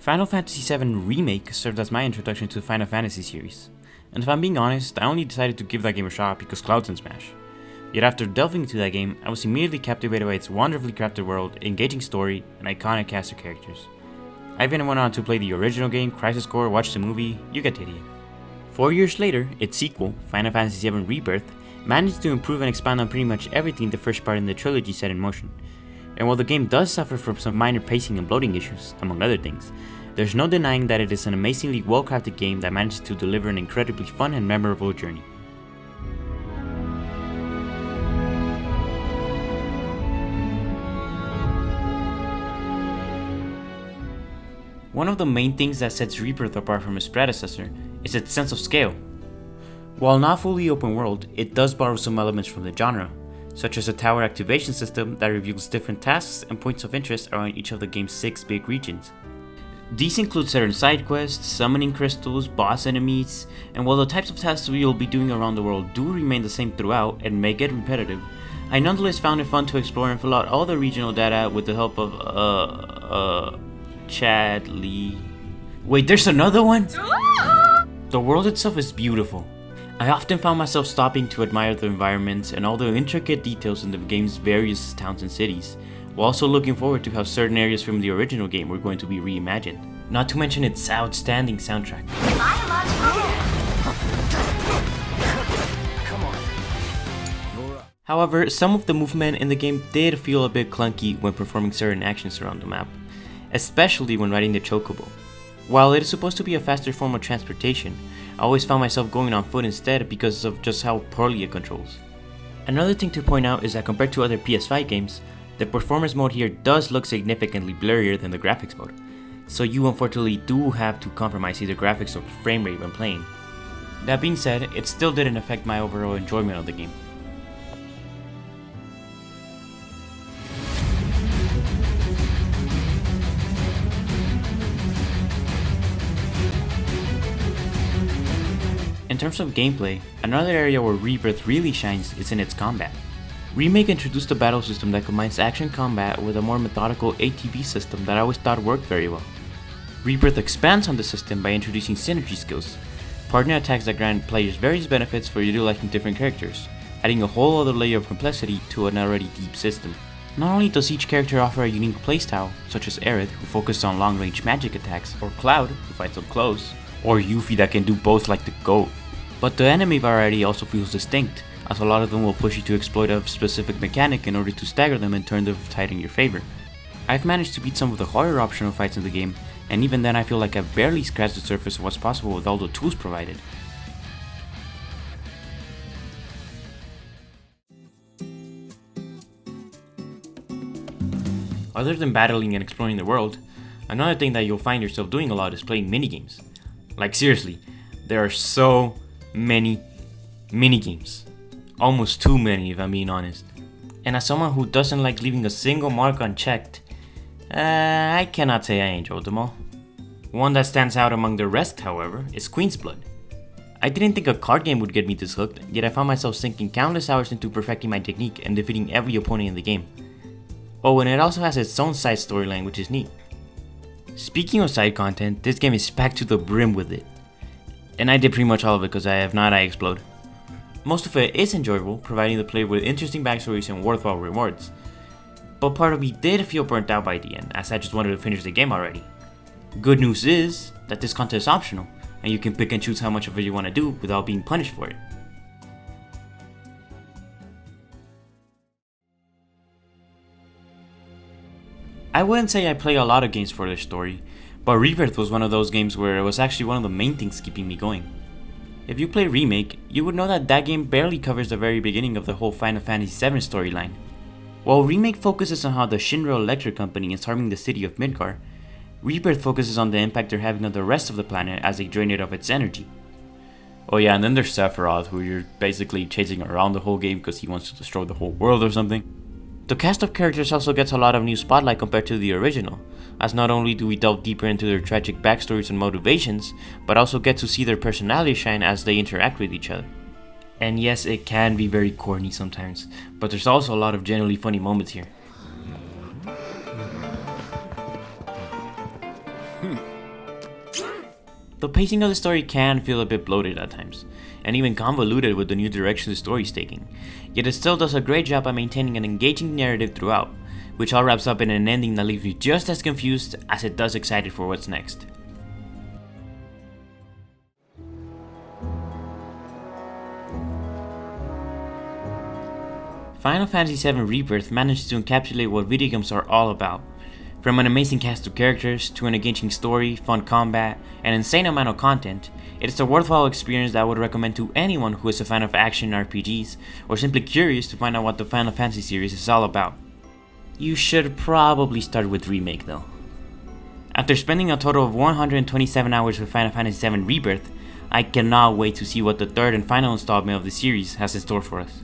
Final Fantasy VII Remake served as my introduction to the Final Fantasy series, and if I'm being honest, I only decided to give that game a shot because Cloud's in Smash. Yet after delving into that game, I was immediately captivated by its wonderfully crafted world, engaging story, and iconic cast of characters. I even went on to play the original game, Crisis Core, watch the movie, you get the idea. 4 years later, its sequel, Final Fantasy VII Rebirth, managed to improve and expand on pretty much everything the first part in the trilogy set in motion. And while the game does suffer from some minor pacing and bloating issues, among other things, there's no denying that it is an amazingly well-crafted game that manages to deliver an incredibly fun and memorable journey. One of the main things that sets Rebirth apart from its predecessor is its sense of scale. While not fully open world, it does borrow some elements from the genre, such as a tower activation system that reveals different tasks and points of interest around each of the game's 6 big regions. These include certain side quests, summoning crystals, boss enemies, and while the types of tasks we will be doing around the world do remain the same throughout and may get repetitive, I nonetheless found it fun to explore and fill out all the regional data with the help of Chad Lee. Wait, there's another one? The world itself is beautiful. I often found myself stopping to admire the environments and all the intricate details in the game's various towns and cities, while also looking forward to how certain areas from the original game were going to be reimagined. Not to mention its outstanding soundtrack. However, some of the movement in the game did feel a bit clunky when performing certain actions around the map, especially when riding the chocobo. While it is supposed to be a faster form of transportation, I always found myself going on foot instead because of just how poorly it controls. Another thing to point out is that compared to other PS5 games, the performance mode here does look significantly blurrier than the graphics mode, so you unfortunately do have to compromise either graphics or frame rate when playing. That being said, it still didn't affect my overall enjoyment of the game. In terms of gameplay, another area where Rebirth really shines is in its combat. Remake introduced a battle system that combines action combat with a more methodical ATB system that I always thought worked very well. Rebirth expands on the system by introducing synergy skills, partner attacks that grant players various benefits for utilizing different characters, adding a whole other layer of complexity to an already deep system. Not only does each character offer a unique playstyle, such as Aerith, who focuses on long-range magic attacks, or Cloud, who fights up close, or Yuffie that can do both like the GOAT, but the enemy variety also feels distinct, as a lot of them will push you to exploit a specific mechanic in order to stagger them and turn the tide in your favor. I've managed to beat some of the harder optional fights in the game, and even then I feel like I've barely scratched the surface of what's possible with all the tools provided. Other than battling and exploring the world, another thing that you'll find yourself doing a lot is playing minigames. Like seriously, there are so many minigames. Almost too many if I'm being honest. And as someone who doesn't like leaving a single mark unchecked, I cannot say I enjoyed them all. One that stands out among the rest, however, is Queen's Blood. I didn't think a card game would get me this hooked, yet I found myself sinking countless hours into perfecting my technique and defeating every opponent in the game. Oh, and it also has its own side storyline, which is neat. Speaking of side content, this game is packed to the brim with it. And I did pretty much all of it because I have not explode. Most of it is enjoyable, providing the player with interesting backstories and worthwhile rewards. But part of me did feel burnt out by the end, as I just wanted to finish the game already. Good news is that this content is optional, and you can pick and choose how much of it you want to do without being punished for it. I wouldn't say I play a lot of games for their story, but Rebirth was one of those games where it was actually one of the main things keeping me going. If you play Remake, you would know that that game barely covers the very beginning of the whole Final Fantasy VII storyline. While Remake focuses on how the Shinra Electric Company is harming the city of Midgar, Rebirth focuses on the impact they're having on the rest of the planet as they drain it of its energy. Oh yeah, and then there's Sephiroth, who you're basically chasing around the whole game because he wants to destroy the whole world or something. The cast of characters also gets a lot of new spotlight compared to the original, as not only do we delve deeper into their tragic backstories and motivations, but also get to see their personalities shine as they interact with each other. And yes, it can be very corny sometimes, but there's also a lot of genuinely funny moments here. The pacing of the story can feel a bit bloated at times, and even convoluted with the new direction the story is taking, yet it still does a great job at maintaining an engaging narrative throughout, which all wraps up in an ending that leaves you just as confused as it does excited for what's next. Final Fantasy VII Rebirth manages to encapsulate what video games are all about. From an amazing cast of characters, to an engaging story, fun combat, and insane amount of content, it is a worthwhile experience that I would recommend to anyone who is a fan of action RPGs, or simply curious to find out what the Final Fantasy series is all about. You should probably start with Remake though. After spending a total of 127 hours with Final Fantasy VII Rebirth, I cannot wait to see what the third and final installment of the series has in store for us.